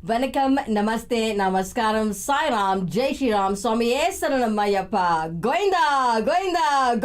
Vanakkam, Namaste, Namaskaram, Sai Ram, Jai Shri Ram, Swamiye Saranamayappa, Goinda, Goinda,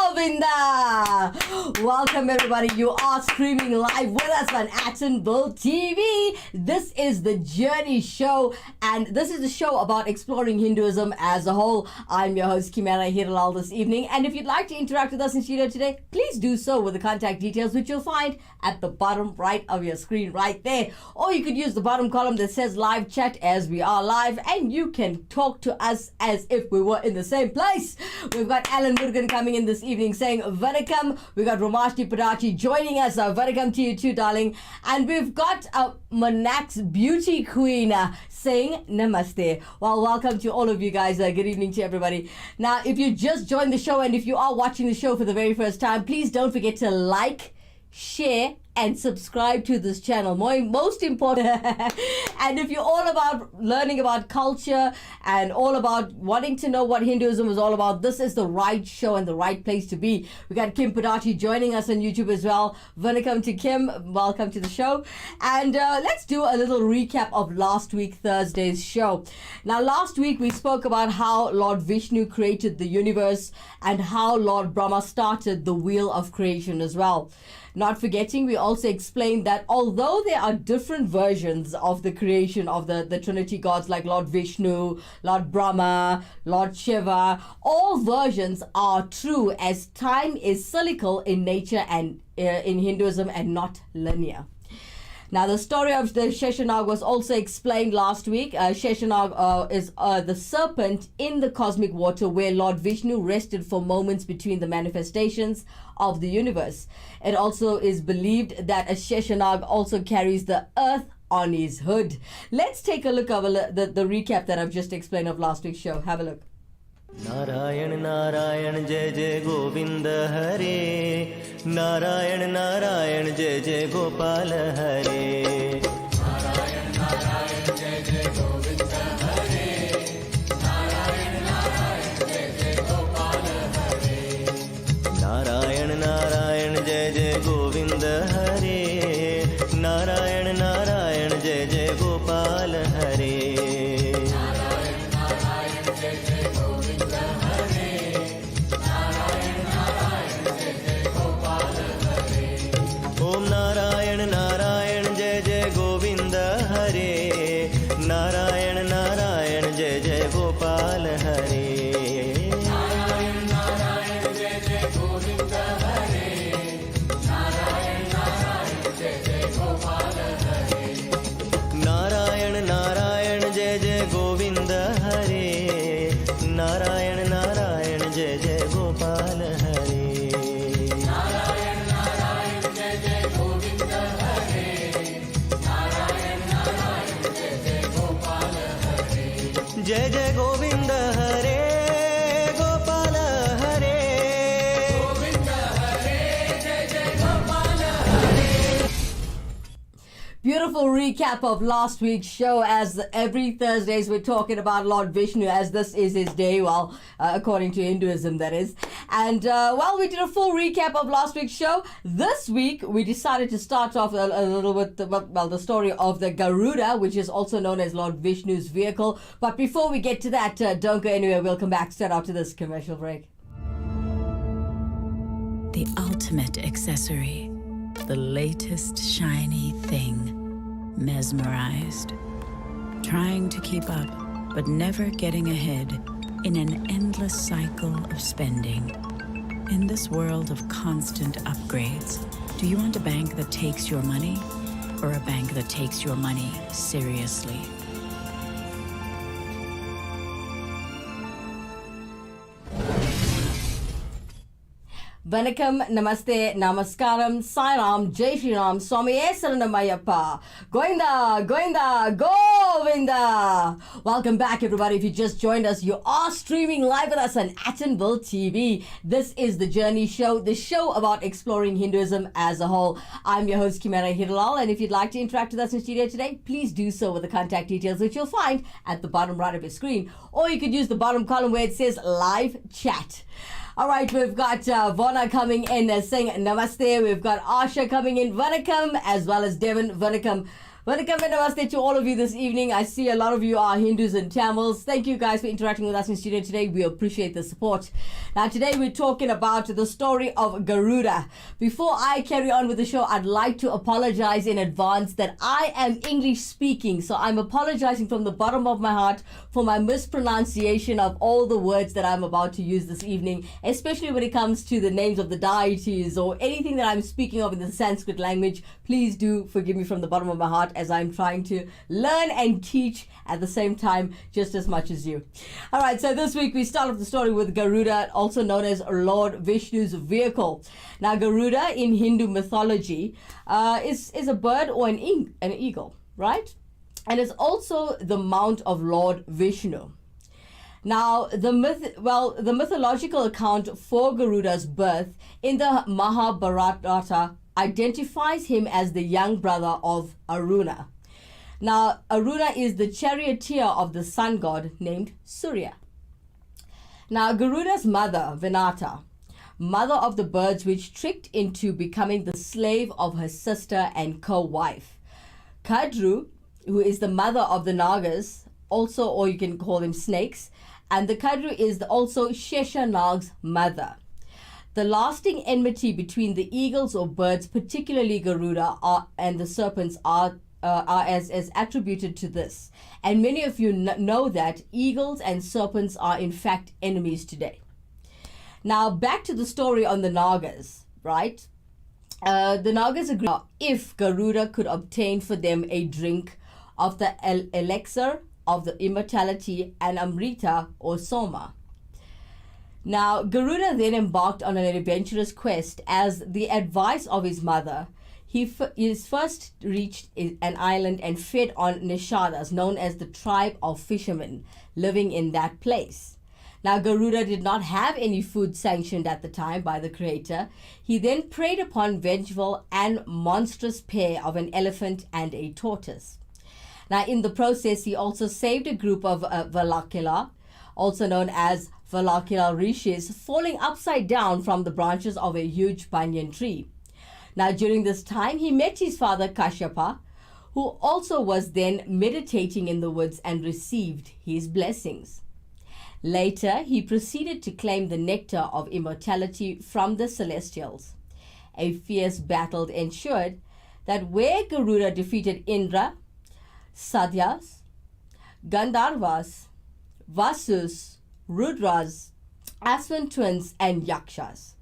Govinda. Welcome everybody. You are streaming live with us on Attenborough TV. This is the Journey Show, and this is the show about exploring Hinduism as a whole. I'm your host Kimera, Heeralal this evening, and if you'd like to interact with us in studio today, please do so with the contact details, which you'll find at the bottom right of your screen right there. Or you could use the bottom column that says live chat, as we are live, and you can talk to us as if we were in the same place. We've got Alan Murugan coming in this evening saying Vanakkam. We've got Romashni Padachi joining us. Vanakkam to you too, darling. And we've got Manak's beauty queen saying Namaste. Well, welcome to all of you guys. Good evening to everybody. Now, if you just joined the show and if you are watching the show for the very first time, please don't forget to like, share and subscribe to this channel. Most important. And if you're all about learning about culture and all about wanting to know what Hinduism is all about, this is the right show and the right place to be. We got Kim Padachi joining us on YouTube as well. Vanakkam to Kim. Welcome to the show. And let's do a little recap of last week, Thursday's show. Now, last week we spoke about how Lord Vishnu created the universe and how Lord Brahma started the wheel of creation as well. Not forgetting, we also explained that although there are different versions of the creation of the Trinity gods like Lord Vishnu, Lord Brahma, Lord Shiva, all versions are true as time is cyclical in nature and in Hinduism and not linear. Now, the story of the Sheshanag was also explained last week. Sheshanag is the serpent in the cosmic water where Lord Vishnu rested for moments between the manifestations of the universe. It also is believed that a Sheshanag also carries the earth on his hood. Let's take a look at the recap that I've just explained of last week's show. Have a look. Narayan Narayan जय जय गोविंद हरे नारायण नारायण जय जय गोपाल हरे नारायण नारायण जय जय गोविंद हरे नारायण नारायण जय जय गोपाल हरे नारायण नारायण जय जय गोविंद हरे नारायण नारायण जय जय गोपाल हरे नारायण नारायण जय जय गोविंद हरे नारायण नारायण जय जय गोपाल हरे नारायण नारायण जय जय गोविंद हरे नारायण नारायण जय जय गोपाल हरे नारायण नारायण जय जय गोविंद हरे नारायण नारायण जय जय गोपाल हरे जय जय गोविंद हरे गोपाल हरे गोविंद हरे जय जय गोपाल हरे. Beautiful recap of last week's show. As every Thursdays we're talking about Lord Vishnu, as this is his day, well, according to Hinduism that is. And we did a full recap of last week's show. This week we decided to start off a little with the story of the Garuda, which is also known as Lord Vishnu's vehicle. But before we get to that, don't go anywhere. We'll come back straight after this commercial break. The ultimate accessory, the latest shiny thing, mesmerized, trying to keep up but never getting ahead in an endless cycle of spending. In this world of constant upgrades, do you want a bank that takes your money or a bank that takes your money seriously? Vanakkam, Namaste, Namaskaram, Sai Ram, Jai Shri Ram, Swamiye Saranamayappa, Goinda, Goinda, Govinda. Welcome back, everybody. If you just joined us, you are streaming live with us on Attenborough TV. This is the Journey Show, the show about exploring Hinduism as a whole. I'm your host, Kimera Heeralal, and if you'd like to interact with us in studio today, please do so with the contact details, which you'll find at the bottom right of your screen. Or you could use the bottom column where it says live chat. All right, we've got Vona coming in saying Namaste. We've got Asha coming in, Vanakkam, as well as Devon, Vanakkam. Welcome and namaste to all of you this evening. I see a lot of you are Hindus and Tamils. Thank you guys for interacting with us in studio today. We appreciate the support. Now today we're talking about the story of Garuda. Before I carry on with the show, I'd like to apologize in advance that I am English speaking. So I'm apologizing from the bottom of my heart for my mispronunciation of all the words that I'm about to use this evening, especially when it comes to the names of the deities or anything that I'm speaking of in the Sanskrit language. Please do forgive me from the bottom of my heart, as I'm trying to learn and teach at the same time just as much as you. All right, so this week we start off the story with Garuda, also known as Lord Vishnu's vehicle. Now, Garuda in Hindu mythology is a bird or an eagle, right? And it's also the mount of Lord Vishnu. Now, the mythological account for Garuda's birth in the Mahabharata identifies him as the young brother of Aruna. Now, Aruna is the charioteer of the sun god named Surya. Now, Garuda's mother, Vinata, mother of the birds which tricked into becoming the slave of her sister and co-wife. Kadru, who is the mother of the Nagas, also, or you can call them snakes, and the Kadru is also Sheshanag's mother. The lasting enmity between the eagles or birds, particularly Garuda, and the serpents are as attributed to this. And many of you know that eagles and serpents are in fact enemies today. Now, back to the story on the Nagas, right? The Nagas agreed if Garuda could obtain for them a drink of the elixir of the immortality and Amrita or Soma. Now, Garuda then embarked on an adventurous quest. As the advice of his mother, he first reached an island and fed on Nishadas, known as the tribe of fishermen living in that place. Now, Garuda did not have any food sanctioned at the time by the creator. He then preyed upon vengeful and monstrous pair of an elephant and a tortoise. Now, in the process, he also saved a group of Valakila, also known as Valakila rishis, falling upside down from the branches of a huge banyan tree. Now, during this time, he met his father Kashyapa, who also was then meditating in the woods and received his blessings. Later, he proceeded to claim the nectar of immortality from the celestials. A fierce battle ensured that where Garuda defeated Indra, Satyas, Gandharvas, Vasus, Rudras, Aswan twins, and Yakshas.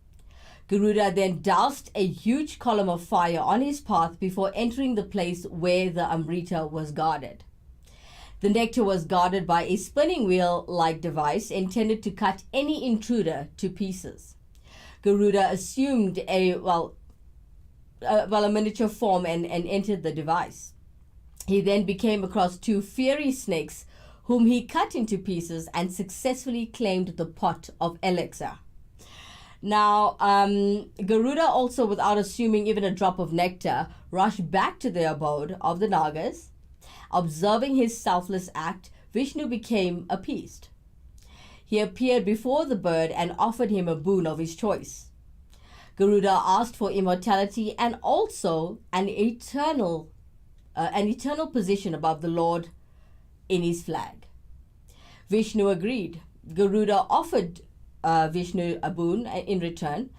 Garuda then doused a huge column of fire on his path before entering the place where the Amrita was guarded. The nectar was guarded by a spinning wheel-like device intended to cut any intruder to pieces. Garuda assumed a miniature form and entered the device. He then became across two fiery snakes whom he cut into pieces and successfully claimed the pot of elixir. Now, Garuda also, without assuming even a drop of nectar, rushed back to the abode of the Nagas. Observing his selfless act, Vishnu became appeased. He appeared before the bird and offered him a boon of his choice. Garuda asked for immortality and also an eternal position above the Lord in his flag. Vishnu agreed. Garuda offered Vishnu a boon in return,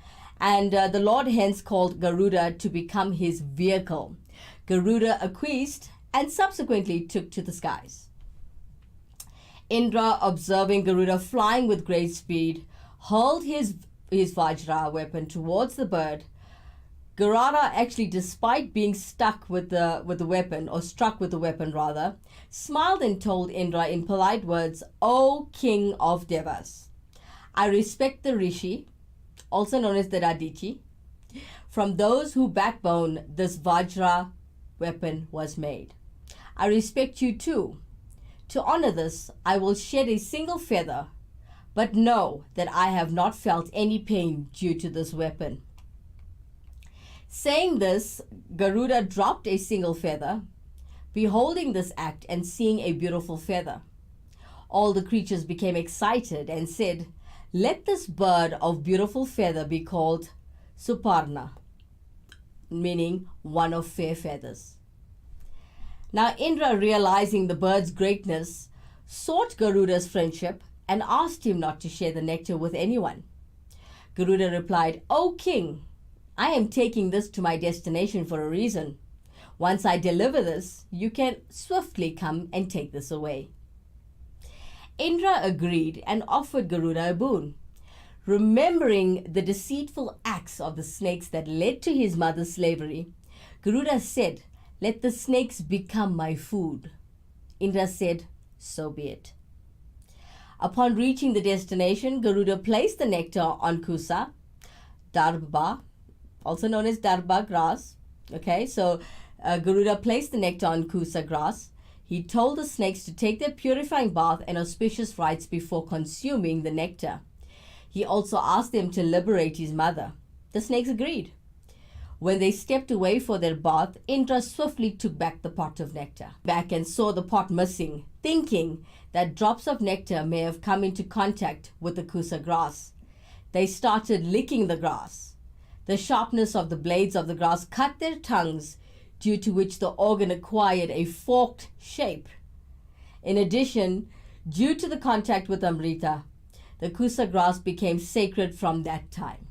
and the Lord hence called Garuda to become his vehicle. Garuda acquiesced and subsequently took to the skies. Indra, observing Garuda flying with great speed, hurled his Vajra weapon towards the bird. Garuda, actually, despite being stuck with the weapon, or struck with the weapon rather, smiled and told Indra in polite words, "O King of Devas, I respect the Rishi, also known as the Raditi, from those who backbone this Vajra weapon was made. I respect you too. To honor this, I will shed a single feather, but know that I have not felt any pain due to this weapon." Saying this, Garuda dropped a single feather. Beholding this act and seeing a beautiful feather, all the creatures became excited and said, "Let this bird of beautiful feather be called Suparna," meaning one of fair feathers. Now Indra, realizing the bird's greatness, sought Garuda's friendship and asked him not to share the nectar with anyone. Garuda replied, "O king, I am taking this to my destination for a reason. Once I deliver this, you can swiftly come and take this away." Indra agreed and offered Garuda a boon. Remembering the deceitful acts of the snakes that led to his mother's slavery, Garuda said, "Let the snakes become my food." Indra said, "So be it." Upon reaching the destination, Garuda placed the nectar on Kusa, Darba, also known as Darba grass. Okay, so Garuda placed the nectar on Kusa grass. He told the snakes to take their purifying bath and auspicious rites before consuming the nectar. He also asked them to liberate his mother. The snakes agreed. When they stepped away for their bath, Indra swiftly took back the pot of nectar back and saw the pot missing, thinking that drops of nectar may have come into contact with the Kusa grass. They started licking the grass. The sharpness of the blades of the grass cut their tongues, due to which the organ acquired a forked shape. In addition, due to the contact with Amrita, the Kusa grass became sacred from that time.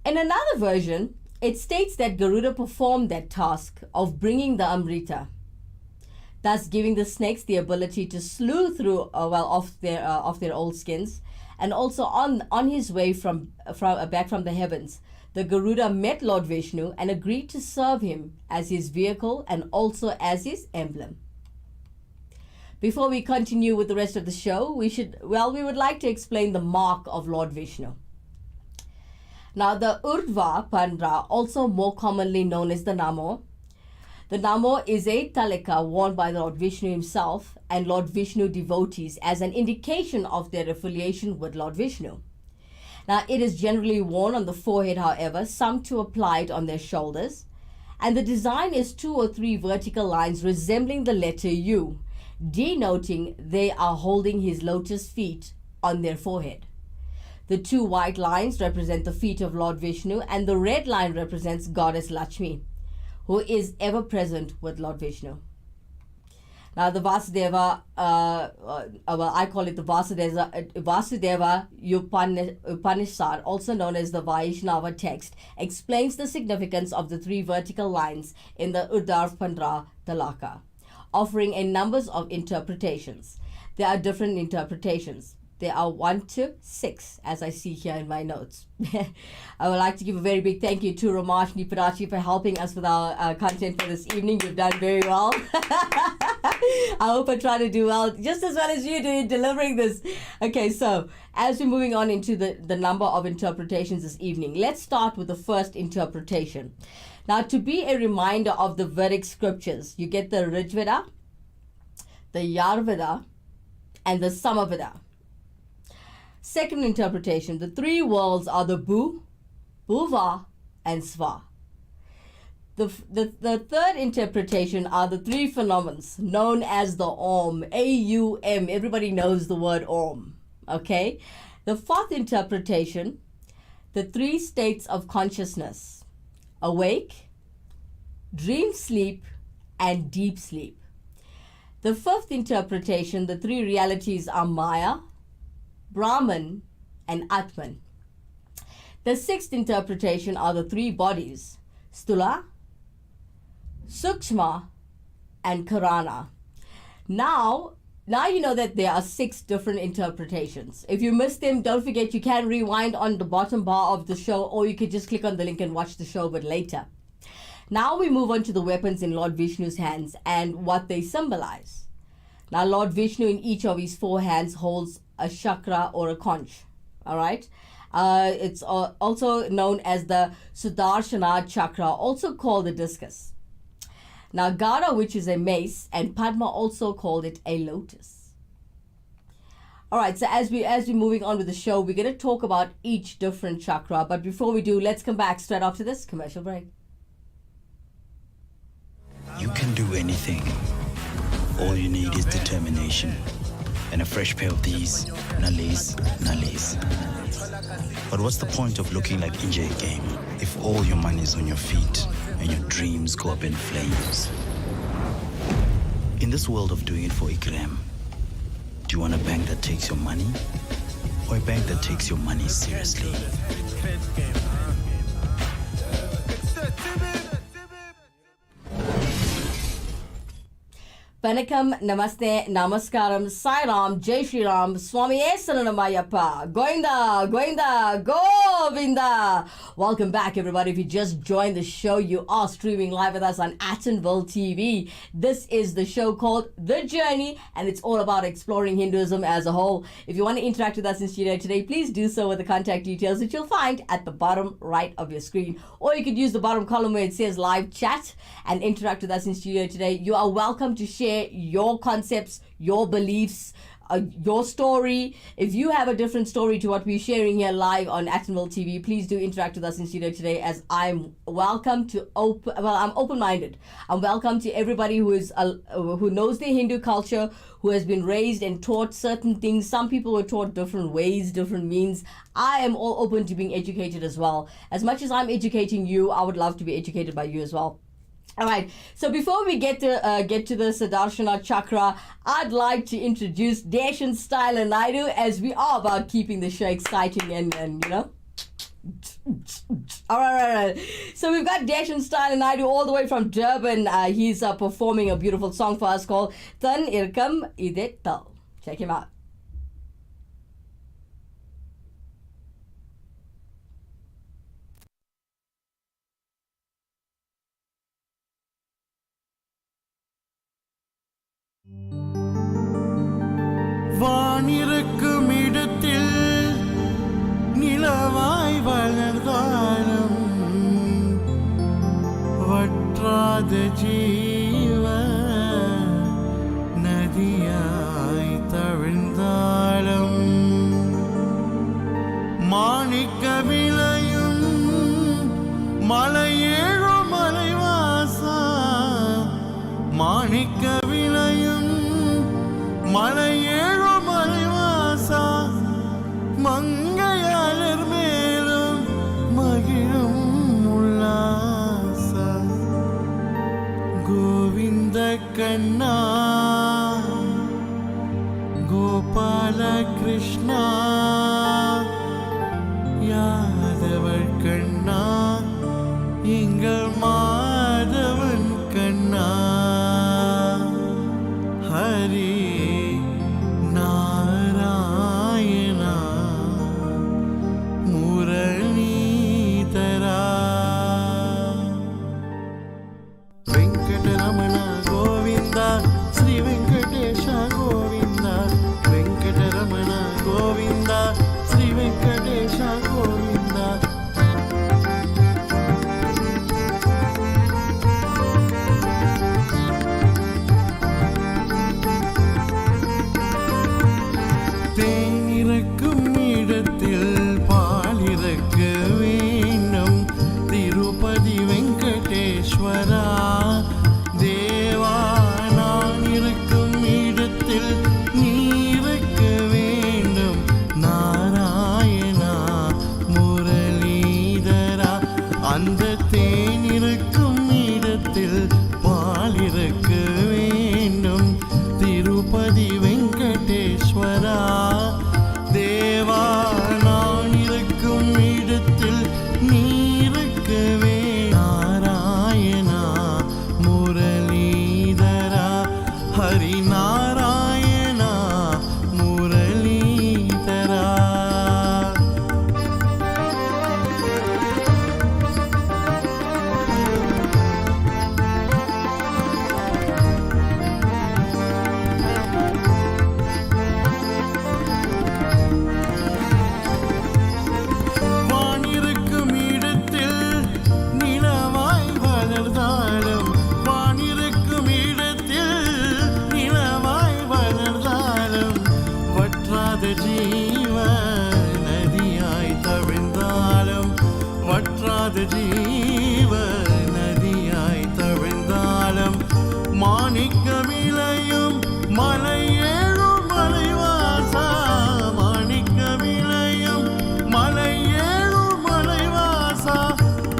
In another version, it states that Garuda performed that task of bringing the Amrita, thus giving the snakes the ability to slew through off their old skins, and also on his way back from the heavens, the Garuda met Lord Vishnu and agreed to serve him as his vehicle and also as his emblem. Before we continue with the rest of the show, we would like to explain the mark of Lord Vishnu. Now, the Urdhva Pandra, also more commonly known as the Namo. The Namo is a talika worn by Lord Vishnu himself and Lord Vishnu devotees as an indication of their affiliation with Lord Vishnu. Now, it is generally worn on the forehead, however, some to apply it on their shoulders. And the design is 2 or 3 vertical lines resembling the letter U, denoting they are holding his lotus feet on their forehead. The 2 white lines represent the feet of Lord Vishnu, and the red line represents Goddess Lakshmi, who is ever present with Lord Vishnu. Now, the Vasudeva, I call it the Vasudeva Upanishad, also known as the Vaishnava text, explains the significance of the 3 vertical lines in the Urdhva Pandra Talaka, offering a number of interpretations. There are different interpretations. There are 1 to 6, as I see here in my notes. I would like to give a very big thank you to Ramesh Nipadachi for helping us with our content for this evening. You've done very well. I hope I try to do well, just as well as you do in delivering this. Okay, so as we're moving on into the number of interpretations this evening, let's start with the first interpretation. Now, to be a reminder of the Vedic scriptures, you get the Rigveda, the Yajurveda, and the Samaveda. Second interpretation, the 3 worlds are the Bhu, Bhuva, and Sva. The third interpretation are the 3 phenomena known as the Om, A-U-M. Everybody knows the word Om, okay? The fourth interpretation, the 3 states of consciousness, awake, dream sleep, and deep sleep. The fifth interpretation, the 3 realities are Maya, Brahman, and Atman. The sixth interpretation are the 3 bodies, Stula, Sukshma, and Karana. Now you know that there are 6 different interpretations. If you missed them, don't forget you can rewind on the bottom bar of the show, or you could just click on the link and watch the show but later. Now we move on to the weapons in Lord Vishnu's hands and what they symbolize. Now, Lord Vishnu in each of his 4 hands holds a chakra or a conch. All right. It's also known as the Sudarshana chakra, also called the discus. Now, Gada, which is a mace, and Padma, also called it a lotus. All right. So as we're moving on with the show, we're going to talk about each different chakra. But before we do, let's come back straight after this commercial break. You can do anything. All you need is determination. And a fresh pair of these Nallis. But what's the point of looking like Injay game if all your money is on your feet and your dreams go up in flames? In this world of doing it for Ikram, do you want a bank that takes your money or a bank that takes your money seriously? Vanakkam, Namaste, Namaskaram, Sai Ram, Jai Shri Ram, Swamiye Saranamayappa, Goinda, Goinda, Govinda. Welcome back, everybody. If you just joined the show, you are streaming live with us on Atonville TV. This is the show called The Journey, and it's all about exploring Hinduism as a whole. If you want to interact with us in studio today, please do so with the contact details that you'll find at the bottom right of your screen. Or you could use the bottom column where it says live chat and interact with us in studio today. You are welcome to share your concepts, your beliefs, your story. If you have a different story to what we're sharing here live on Atonville TV, please do interact with us in studio today, as I'm welcome to I'm open-minded. I'm welcome to everybody who is who knows their Hindu culture, who has been raised and taught certain things. Some people were taught different ways, different means. I am all open to being educated as well. As much as I'm educating you, I would love to be educated by you as well. All right, so before we get to the Sadarshana Chakra, I'd like to introduce Deshan Style and Naidu, as we are about keeping the show exciting and you know. All right. So we've got Deshan Style and Naidu all the way from Durban. He's performing a beautiful song for us called Tan Irkam Ide Tal. Check him out. வானிருக்கும் இடத்தில் நிலவாய் வளர்ந்தாலும் வற்றாத ஜீவ நதியாய் தவிழ்ந்தாலும் மாணிக்க விளையும் மலையேழும் மலைவாசா மாணிக்க விளையும் மலையேழும் மலைவாசா மங்கையாளர் மேலும் மகிழும் உல்லாச கோவிந்த கண்ணா கோபால கிருஷ்ணா யாதவர் கண்ணா எங்கள் மாதவன் கண்ணா ஹரி நாராயணா முரளீதரா வெங்கடரமண கோவிந்தா ஸ்ரீ வெங்கடேஷ கோவிந்தா வெங்கடரமண கோவிந்தா ஸ்ரீ வெங்கடேஷ கோவிந்தா தேனிறக்கும் இடத்தில் பாலிறக்க வேண்டும் திருப்பதி வெங்கடேஸ்வரா தேவா நான் இருக்கும் இடத்தில் நீருக்க வேண்டும் நாராயணா முரளீதரா அந்த தேனிறக்கும் இடத்தில் பாலிறக்க வேண்டும் திருப்பதி வெங்கடேஸ்வரா தேவா நான் இருக்கும் இடத்தில் நீருக்கவே நாராயணா முரளீதரா ஹரி நாராயணா முரளீதரா வானிருக்கும் இடத்தில் நிலவாய் வளர்ந்தாலும் வானிருக்கும் இடத்தில் நிலவாய் வளர்ந்தாலும் வற்றாத ஜீவ நதியாய் தவிழ்ந்தாலும் வற்றாத ஜீவ நதியாய் தவிழ்ந்தாலும் மாணிக்க விளையும் மலையேழும் மலைவாசா மாணிக்க விளையும் மலையேழும் மலைவாசா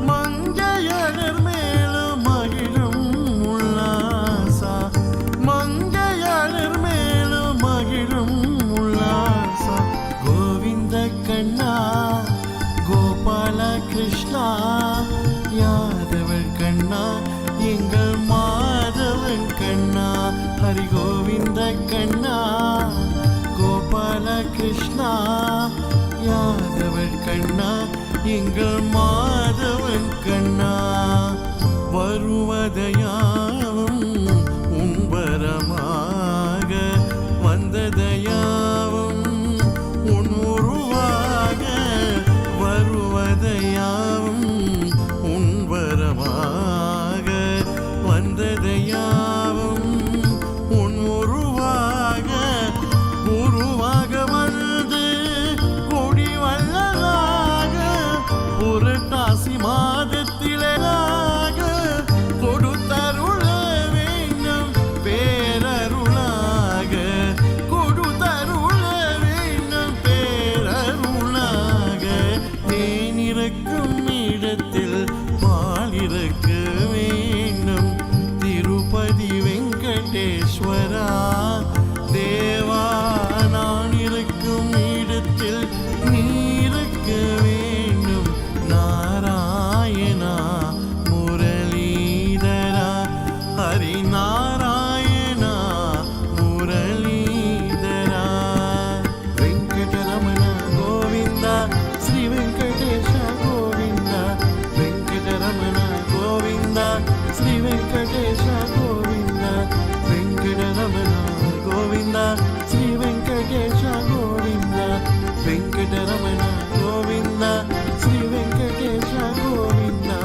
மங்கையர் மேலும் மகிழும் உல்லாசா மங்க கண்ணா கோபால கிருஷ்ணா யாதவள் கண்ணா எங்கள் மாதவன் கண்ணா ஹரி கோவிந்த கண்ணா கோபால கிருஷ்ணா யாதவள் கண்ணா எங்கள் மாதவன் கண்ணா வருவதையாவும் உன்பரமாக வந்ததையாவும் உன் உருவாக வருவதையாவும் உன்பரமாக வந்ததையாவும் உன் உருவாக உருவாக வந்து கொடி வல்லலாக புரட்டாசி மாதத்திலாக கொடுத்தருள வேண்டும் பேரருளாக கொடுத்தருள வேண்டும் பேரருளாக தேனிறக்கும் இடத்தில் பாலிறக்க வேண்டும் திருப்பதி வெங்கடேஸ்வரா தேவா நான் இருக்கும் இடத்தில் நீ இருக்க வேண்டும் Narayana முரளீதரா Hari Narayana முரளீதரா Venkataramana Govinda Sri Venkatesha Govinda Venkataramana Govinda Sri Venkatesha Govinda Venkataramana Govinda Sri Venkatesha Govinda Venkataramana Govinda Sri Venkatesha Govinda.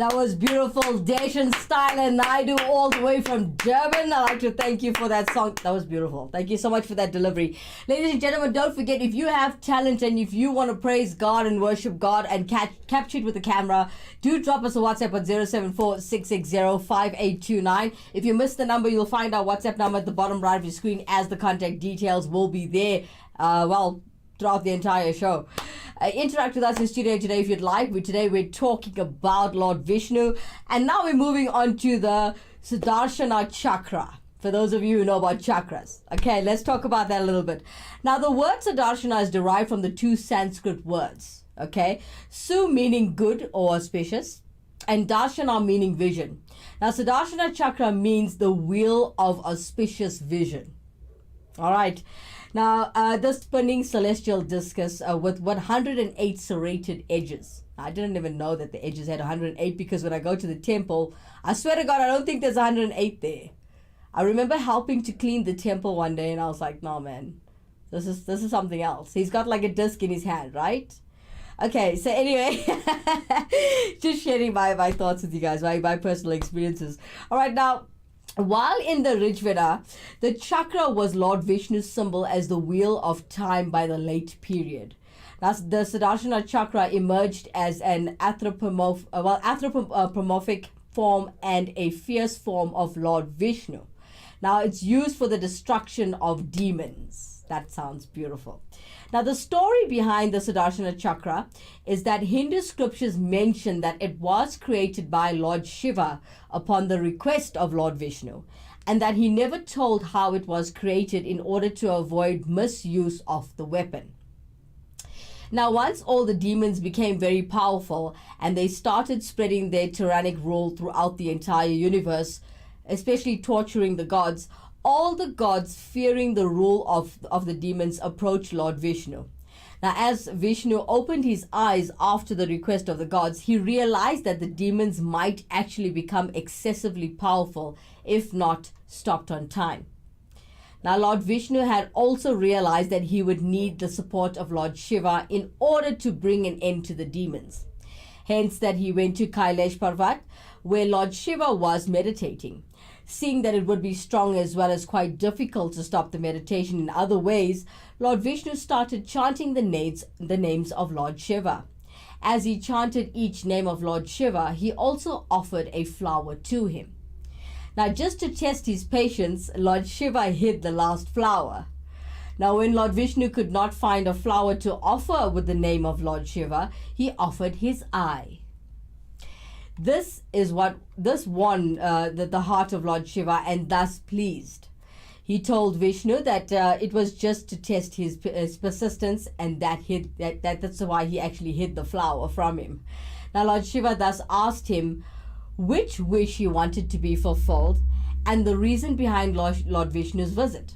That was beautiful, Dacian style and Naidu all the way from Durban. I'd like to thank you for that song. That was beautiful. Thank you so much for that delivery. Ladies and gentlemen, don't forget, if you have talent and if you want to praise God and worship God and capture it with the camera, do drop us a WhatsApp at 074-660-5829. If you missed the number, you'll find our WhatsApp number at the bottom right of your screen, as the contact details will be there. Throughout the entire show. Interact with us in studio today if you'd like. Today we're talking about Lord Vishnu, and now we're moving on to the Sudarshana Chakra. For those of you who know about chakras. Okay, let's talk about that a little bit. Now, the word Sudarshana is derived from the two Sanskrit words. Okay, Su meaning good or auspicious, and Darshana meaning vision. Now, Sudarshana Chakra means the wheel of auspicious vision. All right. Now, this spinning celestial discus with 108 serrated edges. I didn't even know that the edges had 108, because when I go to the temple, I swear to God, I don't think there's 108 there. I remember helping to clean the temple one day, and I was like, no, man, this is something else. He's got like a disc in his hand, right? Okay, so anyway, just sharing my thoughts with you guys, my personal experiences. All right, now, while in the Rigveda, the chakra was Lord Vishnu's symbol as the wheel of time by the late period. Now, the Sudarshana Chakra emerged as an anthropomorphic form and a fierce form of Lord Vishnu. Now, it's used for the destruction of demons. That sounds beautiful. Now, the story behind the Sudarshana Chakra is that Hindu scriptures mention that it was created by Lord Shiva upon the request of Lord Vishnu, and that he never told how it was created in order to avoid misuse of the weapon. Now, once all the demons became very powerful and they started spreading their tyrannic rule throughout the entire universe, especially torturing the gods, all the gods, fearing the rule of the demons, approached Lord Vishnu. Now, as Vishnu opened his eyes after the request of the gods, he realized that the demons might actually become excessively powerful if not stopped on time. Now, Lord Vishnu had also realized that he would need the support of Lord Shiva in order to bring an end to the demons. Hence that he went to Kailash Parvat, where Lord Shiva was meditating. Seeing that it would be strong as well as quite difficult to stop the meditation in other ways, Lord Vishnu started chanting the names of Lord Shiva. As he chanted each name of Lord Shiva, he also offered a flower to him. Now, just to test his patience, Lord Shiva hid the last flower. Now, when Lord Vishnu could not find a flower to offer with the name of Lord Shiva, he offered his eye. This won the heart of Lord Shiva, and thus pleased. He told Vishnu that it was just to test his persistence, and that's why he actually hid the flower from him. Now Lord Shiva thus asked him which wish he wanted to be fulfilled and the reason behind Lord Vishnu's visit.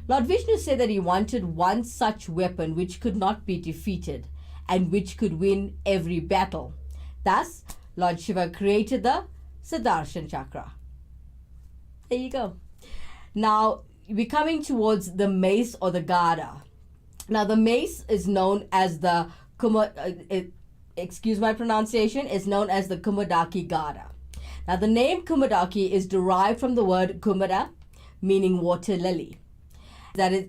Lord Vishnu said that he wanted one such weapon which could not be defeated and which could win every battle. Thus, Lord Shiva created the Sudarshan Chakra. There you go. Now, we're coming towards the mace or the Gada. Now, the mace is known as the excuse my pronunciation, is known as the Kumudaki Gada. Now, the name Kumudaki is derived from the word Kumara, meaning water lily. That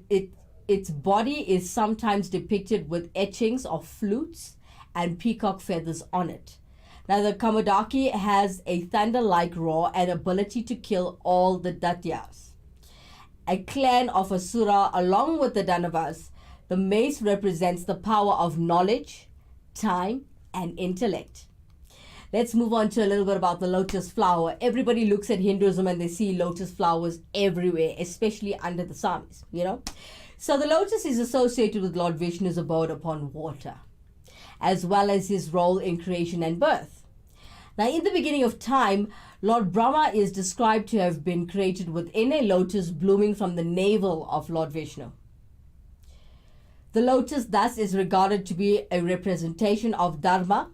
its body is sometimes depicted with etchings of flutes and peacock feathers on it. Now, the Kumudaki has a thunder-like roar and ability to kill all the Datyas. A clan of Asura along with the Danavas, the mace represents the power of knowledge, time, and intellect. Let's move on to a little bit about the lotus flower. Everybody looks at Hinduism and they see lotus flowers everywhere, especially under the suns, So the lotus is associated with Lord Vishnu's abode upon water, as well as his role in creation and birth. Now, in the beginning of time, Lord Brahma is described to have been created within a lotus blooming from the navel of Lord Vishnu. The lotus thus is regarded to be a representation of Dharma,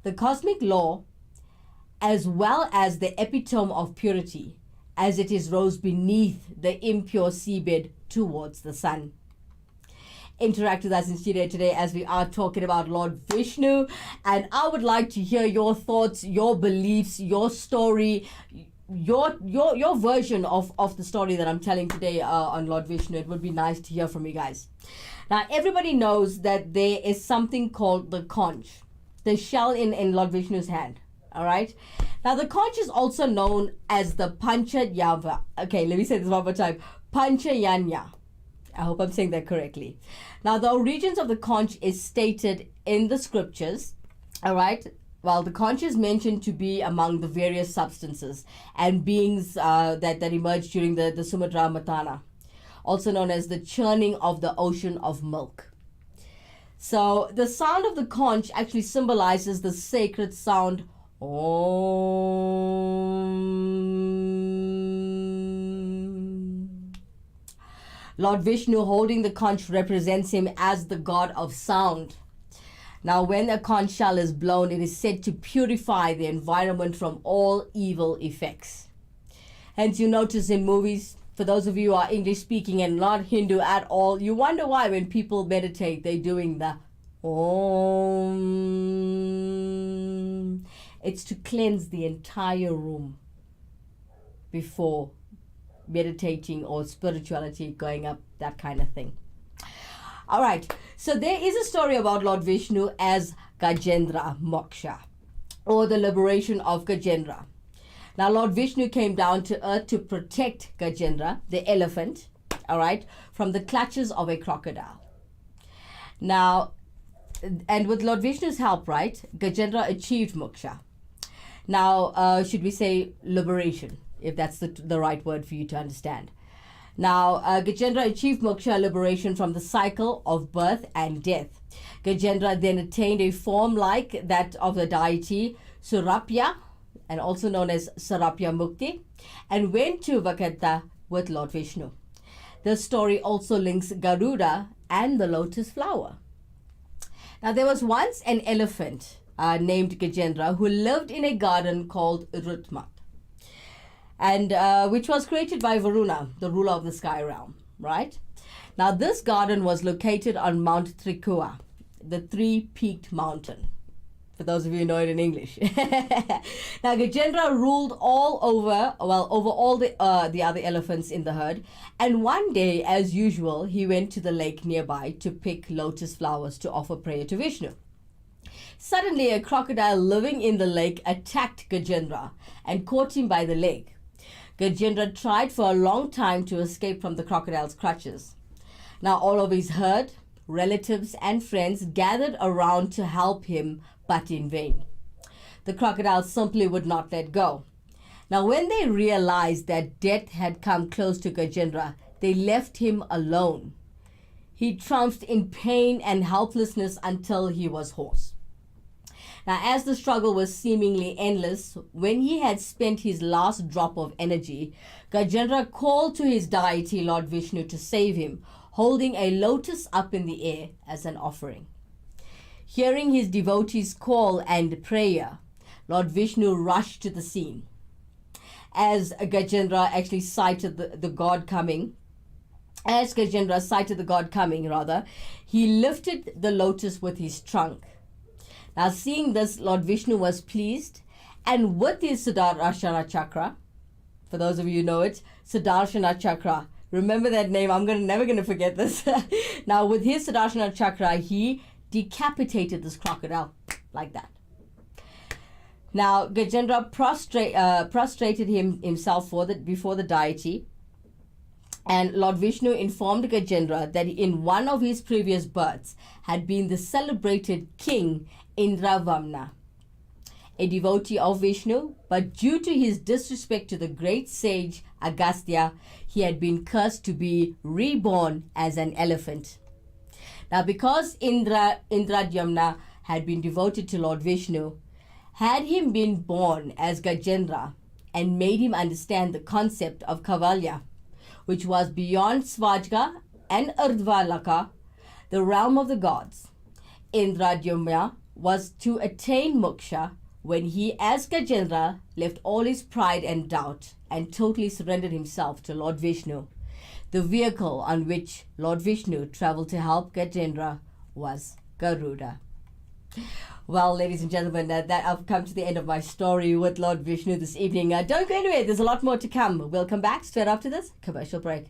the cosmic law, as well as the epitome of purity, as it is rose beneath the impure seabed towards the sun. Interact with us in studio today as we are talking about Lord Vishnu, and I would like to hear your thoughts, your beliefs, your story, your version of the story that I'm telling today on Lord Vishnu. It would be nice to hear from you guys. Now, everybody knows that there is something called the conch, the shell in Lord Vishnu's hand. All right. Now, the conch is also known as the Panchayava. Okay, let me say this one more time. Panchayanya. I hope I'm saying that correctly. Now, the origins of the conch is stated in the scriptures. All right. Well, the conch is mentioned to be among the various substances and beings that emerged during the Sumatra Matana, also known as the churning of the ocean of milk. So the sound of the conch actually symbolizes the sacred sound Om. Lord Vishnu holding the conch represents him as the god of sound. Now, when a conch shell is blown, it is said to purify the environment from all evil effects. Hence, you notice in movies, for those of you who are English speaking and not Hindu at all, you wonder why when people meditate, they're doing the Om. It's to cleanse the entire room before meditating or spirituality going up, that kind of thing. All right, so there is a story about Lord Vishnu as Gajendra Moksha, or the liberation of Gajendra. Now, Lord Vishnu came down to earth to protect Gajendra, the elephant, all right, from the clutches of a crocodile. Now, and with Lord Vishnu's help, right, Gajendra achieved moksha. Now, should we say liberation, if that's the right word for you to understand. Now, Gajendra achieved moksha, liberation from the cycle of birth and death. Gajendra then attained a form like that of the deity Surapya, and also known as Sarapya Mukti, and went to Vaikuntha with Lord Vishnu. This story also links Garuda and the lotus flower. Now, there was once an elephant named Gajendra who lived in a garden called Rutmat, and which was created by Varuna, the ruler of the sky realm, right? Now, this garden was located on Mount Trikua, the three-peaked mountain, for those of you who know it in English. Now, Gajendra ruled over all the other elephants in the herd, and one day, as usual, he went to the lake nearby to pick lotus flowers to offer prayer to Vishnu. Suddenly, a crocodile living in the lake attacked Gajendra and caught him by the leg. Gajendra tried for a long time to escape from the crocodile's clutches. Now, all of his herd, relatives, and friends gathered around to help him, but in vain. The crocodile simply would not let go. Now, when they realized that death had come close to Gajendra, they left him alone. He trounced in pain and helplessness until he was hoarse. Now, as the struggle was seemingly endless, when he had spent his last drop of energy, Gajendra called to his deity, Lord Vishnu, to save him, holding a lotus up in the air as an offering. Hearing his devotees' call and prayer, Lord Vishnu rushed to the scene. As Gajendra actually sighted the god coming, he lifted the lotus with his trunk. Now, seeing this, Lord Vishnu was pleased, and with his Sudarshana Chakra, for those of you who know it, Sudarshana Chakra, remember that name, never going to forget this. Now, with his Sudarshana Chakra, he decapitated this crocodile like that. Now, Gajendra prostrated himself before the deity, and Lord Vishnu informed Gajendra that in one of his previous births had been the celebrated king Indravamna, a devotee of Vishnu, but due to his disrespect to the great sage Agastya, he had been cursed to be reborn as an elephant. Now, because Indradyamna had been devoted to Lord Vishnu, had him been born as Gajendra and made him understand the concept of Kavalya, which was beyond Svajga and Urdhvalaka, the realm of the gods, Indradyamna was to attain moksha when he, as Gajendra, left all his pride and doubt and totally surrendered himself to Lord Vishnu. The vehicle on which Lord Vishnu traveled to help Gajendra was Garuda. Well, ladies and gentlemen, that I've come to the end of my story with Lord Vishnu this evening. Don't go anywhere. There's a lot more to come. We'll come back straight after this commercial break.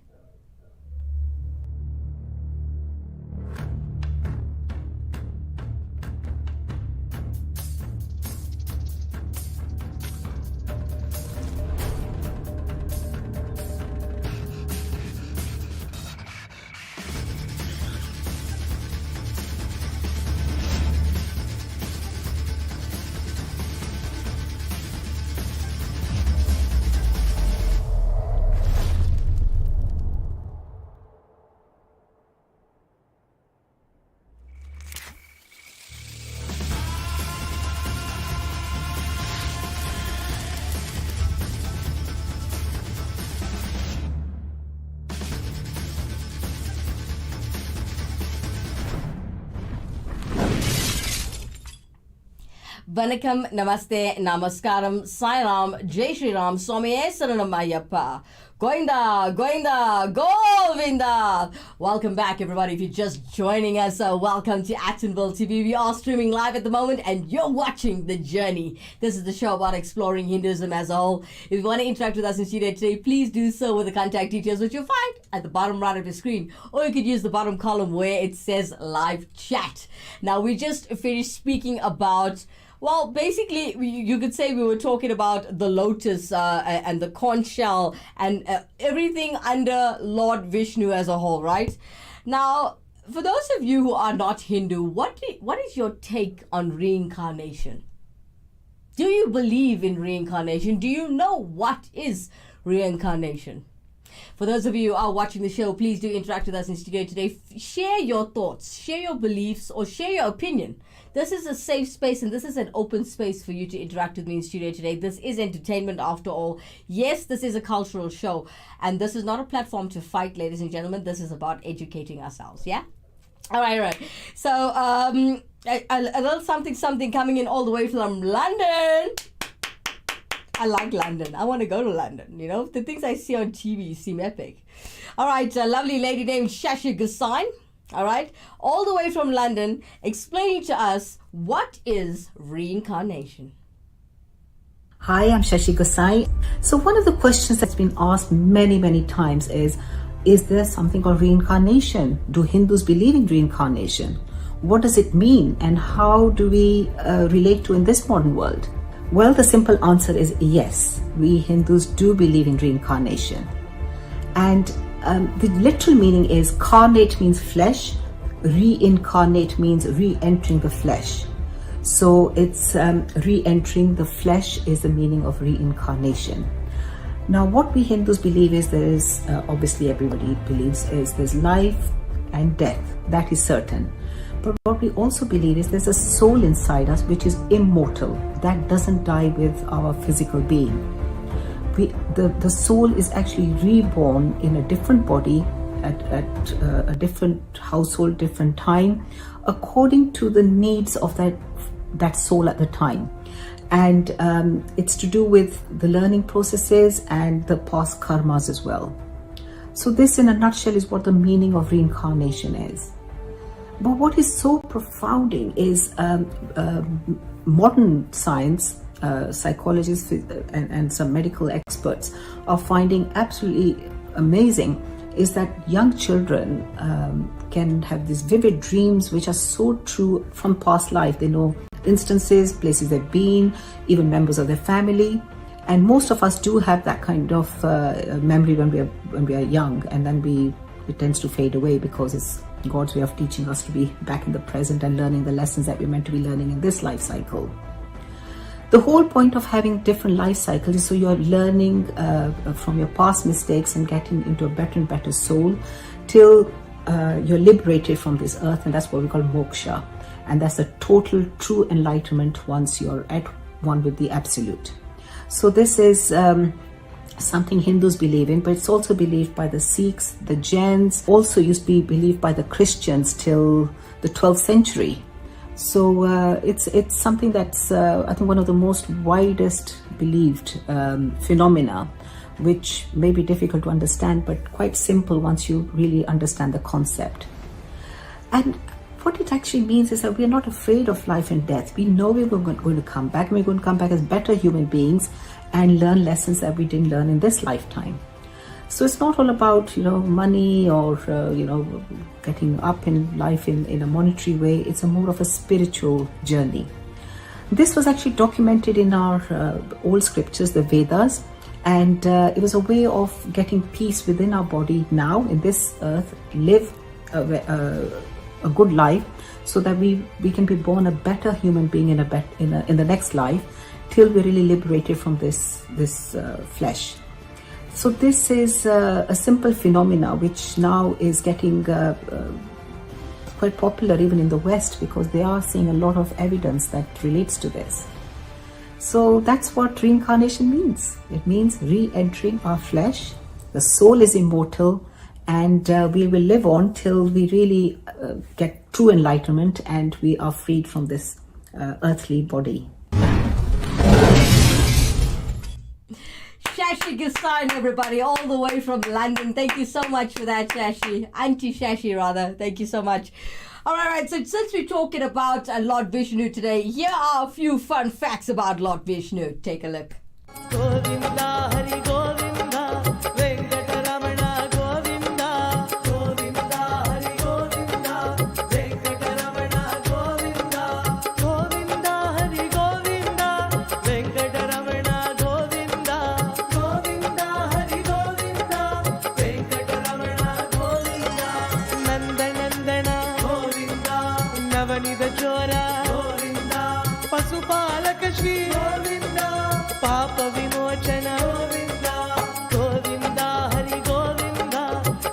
Vanakkam, Namaste, Namaskaram, Sai Ram, Jai Shri Ram, Swamiye Saranam Ayyappa. Goinda, Goinda, Govinda. Welcome back, everybody. If you're just joining us, welcome to Actonville TV. We are streaming live at the moment, and you're watching The Journey. This is the show about exploring Hinduism as a whole. If you want to interact with us in studio today, please do so with the contact details, which you'll find at the bottom right of the screen, or you could use the bottom column where it says live chat. Now, we just finished speaking about, well, basically, you could say we were talking about the lotus and the conch shell and everything under Lord Vishnu as a whole, right? Now, for those of you who are not Hindu, what is your take on reincarnation? Do you believe in reincarnation? Do you know what is reincarnation? For those of you who are watching the show, please do interact with us in studio today. Share your thoughts, share your beliefs, or share your opinion. This is a safe space, and this is an open space for you to interact with me in studio today. This is entertainment after all. Yes, this is a cultural show, and this is not a platform to fight, ladies and gentlemen. This is about educating ourselves, yeah? All right. So, a little something coming in all the way from London. I like London. I want to go to London. You know, the things I see on TV seem epic. All right, a lovely lady named Shashi Gosai. All right, all the way from London, explaining to us what is reincarnation. Hi, I'm Shashi Gosai. So one of the questions that's been asked many times is there something called reincarnation? Do Hindus believe in reincarnation? What does it mean, and how do we relate to in this modern world? Well, the simple answer is yes. We Hindus do believe in reincarnation. And the literal meaning is carnate means flesh, reincarnate means re-entering the flesh. So it's re-entering the flesh is the meaning of reincarnation. Now, what we Hindus believe is there is, obviously everybody believes, is there's life and death. That is certain. But what we also believe is there's a soul inside us which is immortal. That doesn't die with our physical being. The soul is actually reborn in a different body at a different household, different time, according to the needs of that soul at the time. And it's to do with the learning processes and the past karmas as well. So this in a nutshell is what the meaning of reincarnation is. But what is so profounding is modern science, psychologists and some medical experts are finding absolutely amazing is that young children can have these vivid dreams which are so true from past life. They know instances, places they've been, even members of their family. And most of us do have that kind of memory when we are young, and then it tends to fade away because it's God's way of teaching us to be back in the present and learning the lessons that we're meant to be learning in this life cycle. The whole point of having different life cycles is so you're learning from your past mistakes and getting into a better and better soul till you're liberated from this earth, and that's what we call moksha. And that's the total true enlightenment once you're at one with the absolute. So this is something Hindus believe in, but it's also believed by the Sikhs, the Jains, also used to be believed by the Christians till the 12th century. So it's something that's I think one of the most widest believed phenomena, which may be difficult to understand, but quite simple once you really understand the concept. And what it actually means is that we are not afraid of life and death. We know we're going to come back, and we're going to come back as better human beings and learn lessons that we didn't learn in this lifetime. So it's not all about money or getting up in life in a monetary way. It's a more of a spiritual journey. This was actually documented in our old scriptures, the Vedas, and it was a way of getting peace within our body now in this earth, live a good life, so that we can be born a better human being in the next life, till we're really liberated from this flesh. So this is a simple phenomena which now is getting quite popular even in the West, because they are seeing a lot of evidence that relates to this. So that's what reincarnation means. It means re-entering our flesh. The soul is immortal, and we will live on till we really get true enlightenment and we are freed from this earthly body. Shashi Gussain, everybody, all the way from London. Thank you so much for that, Shashi. Auntie Shashi, rather. Thank you so much. All right, so since we're talking about Lord Vishnu today, here are a few fun facts about Lord Vishnu. Take a look. Govinda Hari Govinda Venkateramana Govinda Govinda Hari Govinda Venkateramana Govinda Govinda Hari Govinda Venkateramana Govinda Govinda Hari Govinda Venkateramana Govinda Nanda Nandana Govinda Navanida Chora Govinda Pasupalaka Shri Govinda Papa Vimochana Govinda Govinda Hari Govinda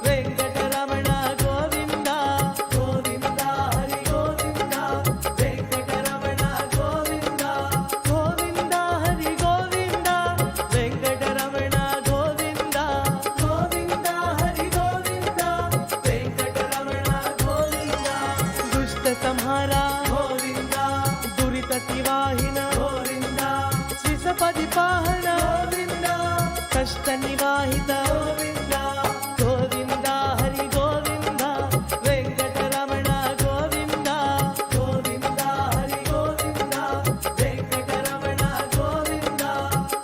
Venkateramana Govinda Govinda Hari Govinda Venkateramana Govinda Govinda Hari Govinda Venkateramana Govinda Govinda Hari Govinda Venkateramana Govinda Dushta Samhara Govinda Durita Tivahina Govinda Srisapadi Pahana Govinda Kashta Nivahita Govinda Govinda Hari Govinda Venkateramana Govinda Govinda Hari Govinda Venkateramana Govinda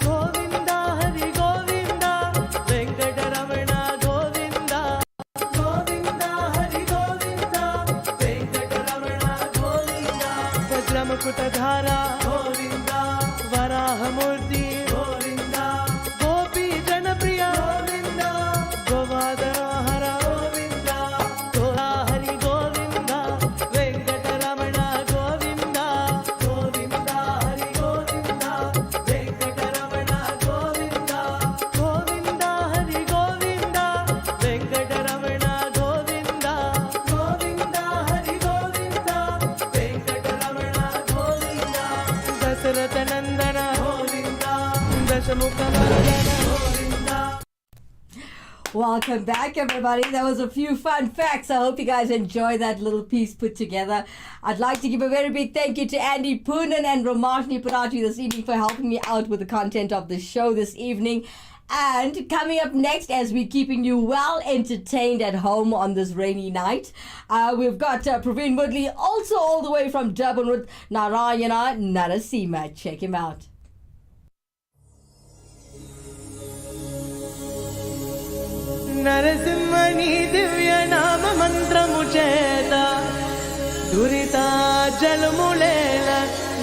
Govinda Hari Govinda Venkateramana Govinda Govinda Hari Govinda Venkateramana Govinda Vajramukuta Dhara Govinda Varahamurti Govinda Gopi Janapriya Govinda Govardhana Hara Govinda Govinda Hari Govinda Venkateramana Govinda దశముఖమర్దన Govinda. Welcome back, everybody. That was a few fun facts. I hope you guys enjoyed that little piece put together. I'd like to give a very big thank you to Andy Poonen and Ramashni Purachi this evening for helping me out with the content of the show this evening. And coming up next, as we're keeping you well entertained at home on this rainy night, we've got Praveen Woodley, also all the way from Durban, with Narayana Narasimha. Check him out. నరసింహని దివ్య నామ మంత్రము చేత దురితా జలములేల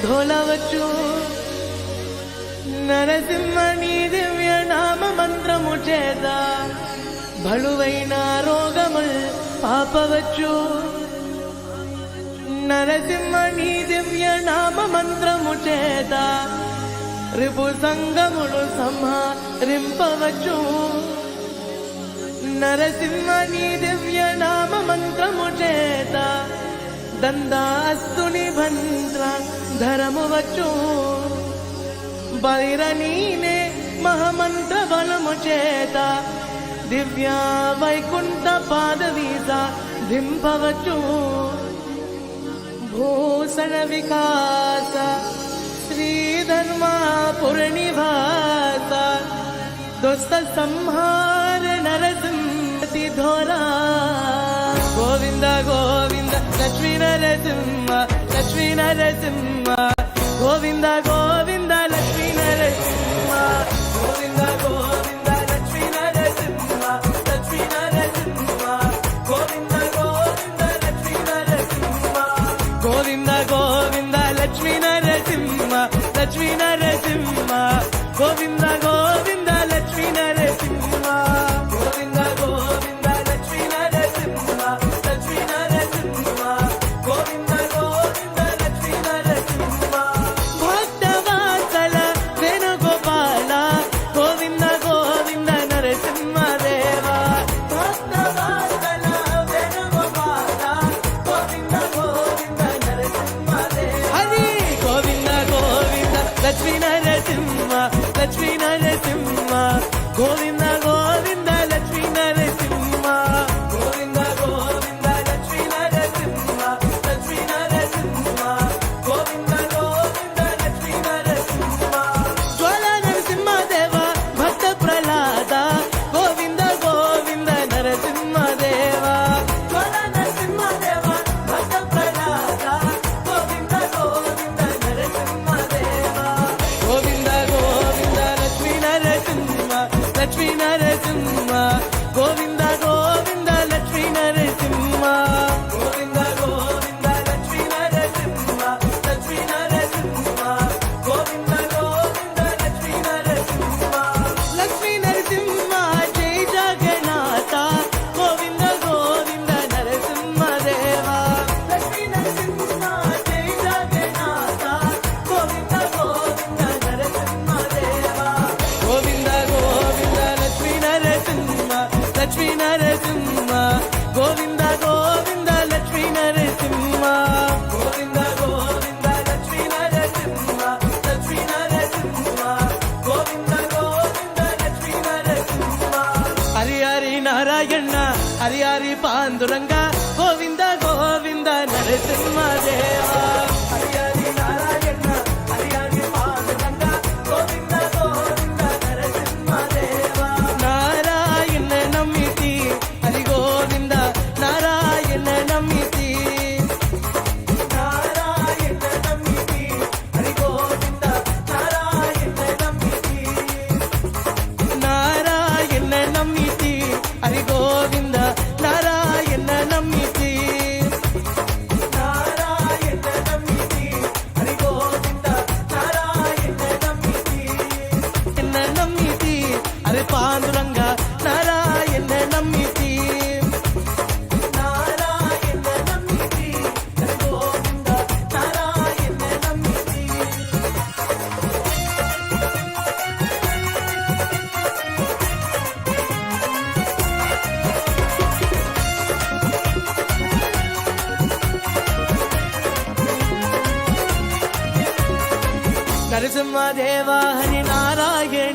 ధోలవచ్చు. నరసింహని దివ్య నామ మంత్రము చేత బలువైన రోగముల్ పాపవచ్చు. నరసింహని దివ్య నామ మంత్రము చేత రిపు సంగములు సంహరింపవచ్చు. నరసింహని దివ్య నామ మంత్రము చేత దందాస్తుని భంత్ర ధరమువచ్చు. బైరనీనే మహమంత్ర బలము చేత దివ్య వైకుంఠ పాదవీస దింపవచ్చు. భూషణ వికాస శ్రీధర్మాపుర నివాస దోస్త సంహార నరసింహతి ధోరా. గోవింద గోవింద లక్ష్మీ నరసింహ లక్ష్మీ నరసింహ. గోవింద గోవింద లక్ష్మీ నరసింహ. గోవింద గోవింద లక్ష్మీ నరసింహ లక్ష్మీ నరసింహ. గోవింద గోవింద లక్ష్మీ నరసింహ. గోవింద గోవింద లక్ష్మీ నరసింహ లక్ష్మీ నరసింహ. గోవింద గోవింద లక్ష్మీ నరసింహ. గోవింద గోవింద లక్ష్మీ నరసింహ లక్ష్మీ నరసింహ. గోవింద గోవింద లక్ష్మీ నరసింహ. భక్తవాత్సల వేణుగోపాల గోవింద గోవింద నరసింహ దేవ. భక్తవాత్సల వేణుగోపాల గోవింద గోవింద నరసింహ దేవ. హరి గోవింద గోవింద లక్ష్మీ నరసింహ లక్ష్మీ నరసింహ. గోవింద గోవింద లక్ష్మీ నరసింహ. గోవింద గోవింద లక్ష్మీ నరసింహ లక్ష్మీ నరసింహ. గోవింద గోవింద లక్ష్మీ నరసింహ. జ్వాల నరసింహ దేవ భక్త ప్రహ్లాద గోవింద గోవింద నరసింహ దేవ. జ్వాల నరసింహ దేవ భక్త ప్రహ్లాద గోవింద గోవింద నరసింహ దేవ. గోవింద గోవింద లక్ష్మీ నరసింహ లక్ష్మీ నరసింహ. గోవింద గోవింద లక్ష్మీ నరసింహ. గోవింద గోవింద లక్ష్మీ నరసింహ లక్ష్మీ నరసింహ. గోవింద గోవింద లక్ష్మీ నరసింహ. లక్ష్మీ నరసింహ జై జగన్నాథ గోవింద గోవింద నరసింహ దేవ. లక్ష్మీ నరసింహ జై జగన్నాథ గోవింద గోవింద నరసింహ దేవ. గోవింద గోవింద లక్ష్మీ నరసింహ లక్ష్మీ నరసింహ. గోవింద గోవింద లక్ష్మీ నరసింహ. గోవింద గోవింద లక్ష్మీ నరసింహ లక్ష్మీ నరసింహ. గోవింద గోవింద లక్ష్మీ నరసింహ. హరి హరి నారాయణ హరి హరి పాండురంగ గోవింద గోవింద నరసింహ దేవ. హరి హరి నారాయణ హరి హరి పాండురంగ గోవింద గోవింద నరసింహ దేవ. నారాయణ నమ్మితి హరి గోవింద నారాయణ నమ్మితి. నారాయణ నమ్మితి హరి గోవింద నారాయణ నమ్మితి. నారాయణ నమ్మితి హరి గోవింద నారాయణ నమ్మితి. నారాయణ నమ్మితి హరి గోవింద నారాయణ నమ్మితి. నమ్మితి హరి పాండురంగ నారాయణ నమ్మితి. నారాయణ నమ్మితి హరి గోవింద నారాయణ నమ్మితి. నరసింహ దేవ Hari Narayana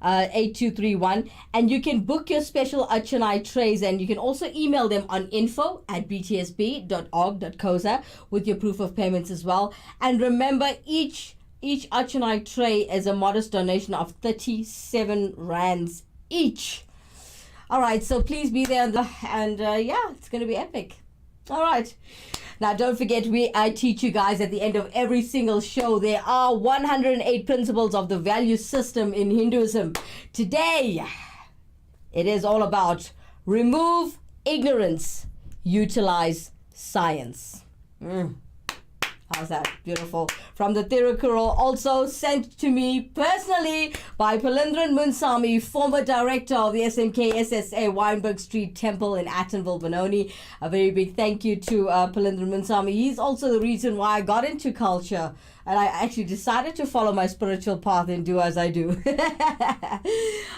8231, and you can book your special Archanai trays, and you can also email them on info@btsb.org.koza with your proof of payments as well. And remember, each Archanai tray is a modest donation of 37 rands each. All right, so please be there, and yeah, it's going to be epic. All right. Now, don't forget, I teach you guys at the end of every single show, there are 108 principles of the value system in Hinduism. Today, it is all about remove ignorance, utilize science. How's that? Beautiful. From the Tirukkural, also sent to me personally by Palindran Munsamy, former director of the SMK SSA Weinberg Street Temple in Attenville, Benoni. A very big thank you to Palindran Munsamy. He's also the reason why I got into culture, and I actually decided to follow my spiritual path and do as I do.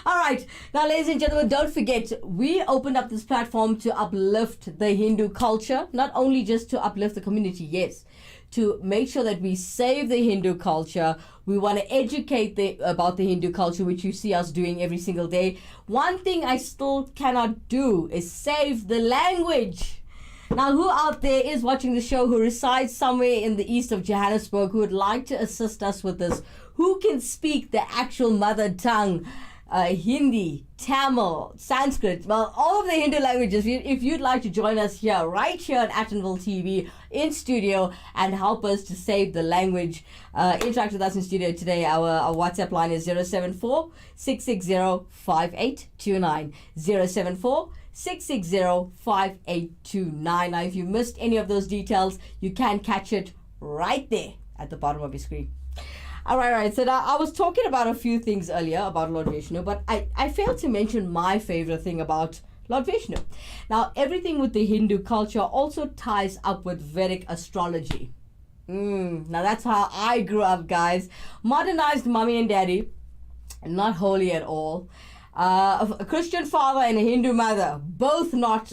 All right. Now, ladies and gentlemen, don't forget, we opened up this platform to uplift the Hindu culture, not only just to uplift the community, yes, to make sure that we save the Hindu culture. We want to educate about the Hindu culture, which you see us doing every single day. One thing I still cannot do is save the language. Now, who out there is watching the show who resides somewhere in the east of Johannesburg who would like to assist us with this? Who can speak the actual mother tongue? Hindi, Tamil, Sanskrit, well, all of the Hindu languages. If you'd like to join us here, right here on Attenville TV in studio and help us to save the language, interact with us in studio today. Our WhatsApp line is 074-660-5829. 074-660-5829. Now, if you missed any of those details, you can catch it right there at the bottom of your screen. All right. So now I was talking about a few things earlier about Lord Vishnu, but I failed to mention my favorite thing about Lord Vishnu. Now, everything with the Hindu culture also ties up with Vedic astrology. Now, that's how I grew up, guys. Modernized mommy and daddy, not holy at all. A Christian father and a Hindu mother, both not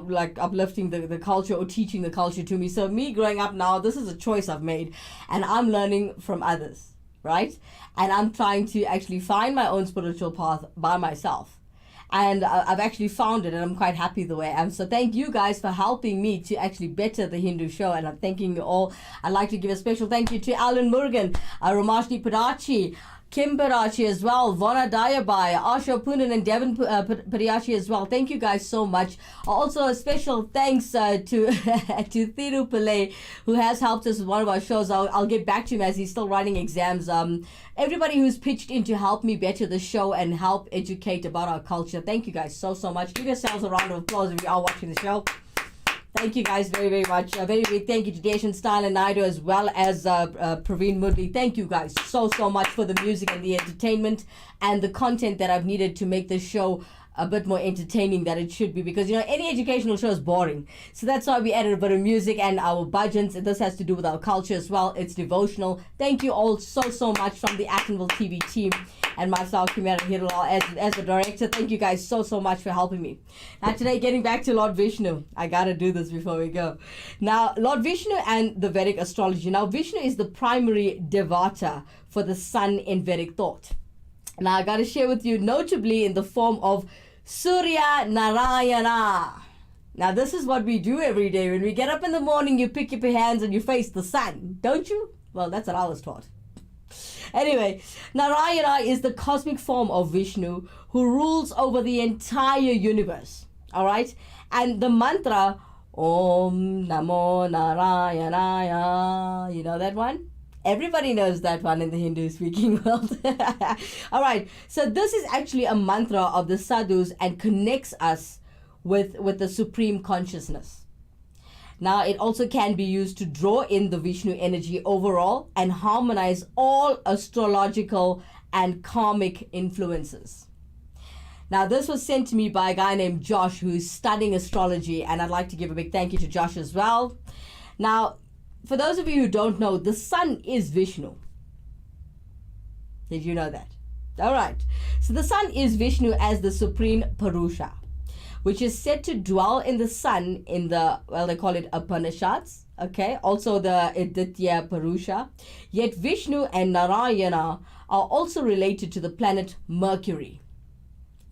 like uplifting the culture or teaching the culture to me. So me growing up now, this is a choice I've made, and I'm learning from others. Right? And I'm trying to actually find my own spiritual path by myself. And I've actually found it, and I'm quite happy the way I am. So thank you guys for helping me to actually better the Hindu show, and I'm thanking you all. I'd like to give a special thank you to Alan Murugan, Ramashni Padachi, Kim Padachi as well, Vona Dayabai, Asha Punan, and Devin Padachi as well. Thank you guys so much. Also, a special thanks to Thiru Pillai, who has helped us with one of our shows. I'll get back to him as he's still running exams. Everybody who's pitched in to help me better the show and help educate about our culture. Thank you guys so much. Give yourselves a round of applause if you are watching the show. Thank you guys very, very much. A very big thank you to Deshan Stein and Naidu as well as Praveen Mudli. Thank you guys so much for the music and the entertainment and the content that I've needed to make this show a bit more entertaining than it should be, because any educational show is boring. So that's why we added a bit of music and our bhajans, and this has to do with our culture as well. It's devotional. Thank you all so much from the Attenville TV team and myself, Kimera, Heeralal, as the director. Thank you guys so much for helping me. Now today, getting back to Lord Vishnu, I gotta do this before we go. Now, Lord Vishnu and the Vedic astrology. Now, Vishnu is the primary devata for the sun in Vedic thought. Now, I gotta share with you, notably in the form of Surya Narayana. Now, this is what we do every day. When we get up in the morning, you pick up your hands and you face the sun, don't you? Well, that's what I was taught. Anyway, Narayana is the cosmic form of Vishnu who rules over the entire universe. All right? And the mantra, Om Namo Narayanaya. You know that one? Everybody knows that one in the Hindu-speaking world. All right. So this is actually a mantra of the sadhus and connects us with the supreme consciousness. Now, it also can be used to draw in the Vishnu energy overall and harmonize all astrological and karmic influences. Now, this was sent to me by a guy named Josh, who's studying astrology, and I'd like to give a big thank you to Josh as well. Now, for those of you who don't know, the sun is Vishnu. Did you know that? All right. So the sun is Vishnu as the supreme Purusha. which is said to dwell in the sun in the, well, they call it Upanishads, okay, also the Aditya Purusha. Yet Vishnu and Narayana are also related to the planet Mercury.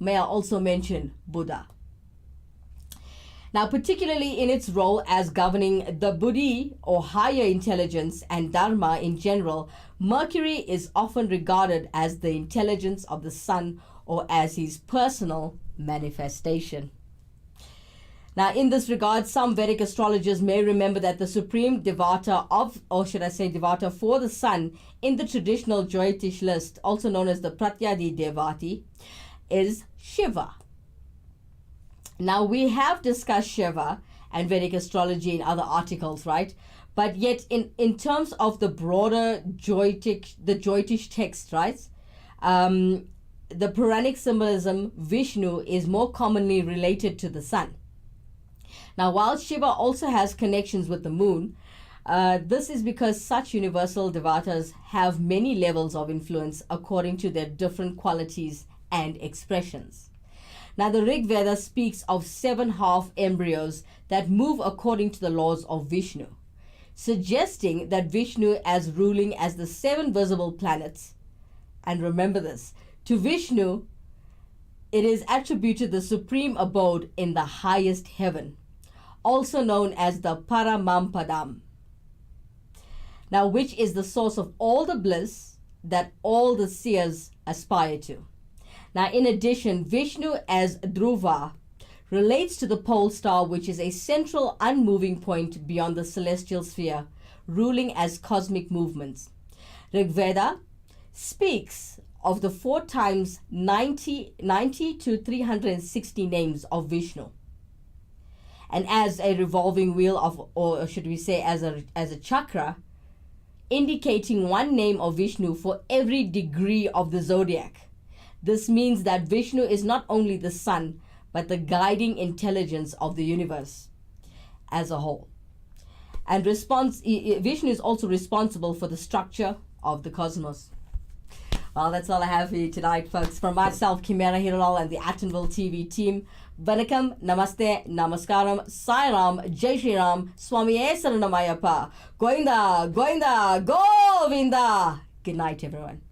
May I also mention Buddha. Now, particularly in its role as governing the buddhi or higher intelligence and dharma in general, Mercury is often regarded as the intelligence of the sun or as his personal manifestation. Now, in this regard, some Vedic astrologers may remember that the supreme devata of, or should I say devata for the sun in the traditional Jyotish list, also known as the Pratyadi Devati, is Shiva. Now, we have discussed Shiva and Vedic astrology in other articles, right? But yet, in terms of the broader Jyotish text, right? The Puranic symbolism, Vishnu is more commonly related to the sun. Now, while Shiva also has connections with the moon, this is because such universal devatas have many levels of influence according to their different qualities and expressions. Now, the Rig Veda speaks of 7 half embryos that move according to the laws of Vishnu, suggesting that Vishnu as ruling as the 7 visible planets. And remember this, to Vishnu, it is attributed the supreme abode in the highest heaven, also known as the Paramampadam. Now, which is the source of all the bliss that all the seers aspire to. Now, in addition, Vishnu as Dhruva relates to the pole star, which is a central unmoving point beyond the celestial sphere, ruling as cosmic movements. Rig Veda speaks of the 4 times 90 to 360 names of Vishnu. And as a revolving wheel of, or should we say as a chakra, indicating one name of Vishnu for every degree of the zodiac. This means that Vishnu is not only the sun, but the guiding intelligence of the universe as a whole. And Vishnu is also responsible for the structure of the cosmos. Well, that's all I have for you tonight, folks. From myself, Kimera, Heeralal, and the Attenville TV team, Vanakkam, Namaste, Namaskaram, Sairam, Jai Shri Ram, Swamiye Saranamayappa, Goinda, Goinda, Govinda. Good night, everyone.